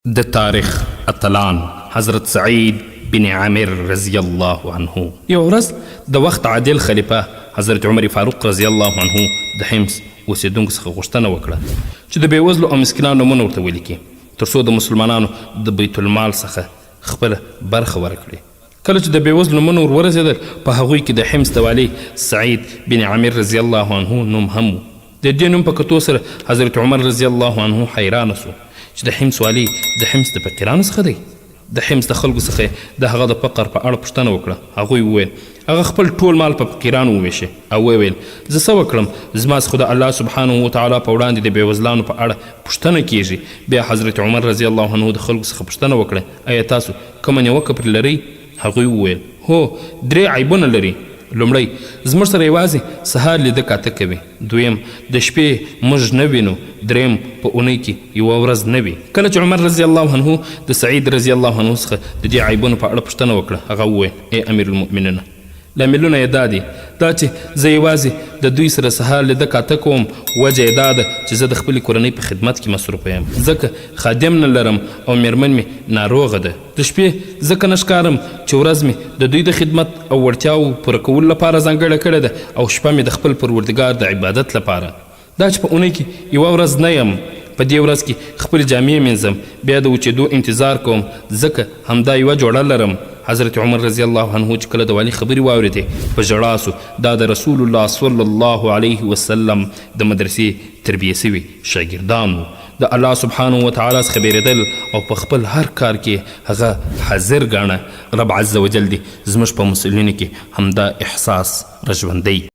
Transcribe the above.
د تاریخ اتلان حضرت سعید بن عامر رضی الله عنه. یو ورځ د وخت عادل خلیفه حضرت عمر فاروق رضی الله عنه د حمص اوسیدونکو څخه غوښتنه وکړه چې د بېوزلو او مسکینانو نومونه ورته ولیکي تر څو د مسلمانانو د بیت المال څخه خپله برخه ورکړي. کله چې د بېوزلو نومونه ور ورسېدل په هغوی کې د حمص د والي سعید بن عامر رضی الله عنه نوم هم و. د دې نوم په کتو سره حضرت عمر رضی الله عنه حیرانه سو چې د حمص والی د حمص د فقیرانو څخه دی. د حمص د خلکو څخه د هغه د فقر په اړه پوښتنه وکړه. هغوی وویل هغه خپل ټول مال په فقیرانو وویشه او ویل زه څه وکړم، زما څخه د الله سبحانه وتعالی په وړاندې د بېوزلانو په اړه پوښتنه کیږي. بیا حضرت عمر رضی الله عنه د خلکو څخه پوښتنه وکړه ایا تاسو کومه نیوکه پرې لرئ؟ هغوی وویل هو 3 عیبونه لري. لومړی زموږ سره یوازې سهار لیده کاته کوي، دویم د شپې موږ نه وینو، دریم په اونۍ کې یوه ورځ نه وي. کله چې عمر رضی الله عنه د سعید رضی الله عنه څخه د دې عیبونو په اړه پوښتنه وکړه هغه وویل ای امیر المؤمنین، لاملونه یې دا دي چې زه یوازې د دوی سره سهار لیده کاته کوم، وجه یې دا ده چې زه د خپلې کورنۍ په خدمت کې مصروفه یم، ځکه خادم نه لرم او میرمن مې ناروغه ده. د شپې ځکه نه ښکارم چې ورځ مې د دوی د خدمت او وړتیاو پوره کولو لپاره ځانګړې کړې ده او شپه مې د خپل پروردګار د عبادت لپاره. دا چې په اونۍ کې یوه ورځ نه یم، په دې ورځ کې خپلې جامې مینځم، بیا د وچېدو انتظار کوم، ځکه همدا یوه جوړه لرم. حضرت عمر رضی الله عنه چې کله د والي خبرې واورېدې په ژړا سو. دا د رسول الله صلی الله علیه وسلم د مدرسې تربیه سوي شاګردان وو. د الله سبحانه وتعالی څخه بیرېدل او په خپل هر کار کې هغه حاضر ګاڼه. رب عز وجل دې زموږ په مسلمینو کې همدا احساس راژوندی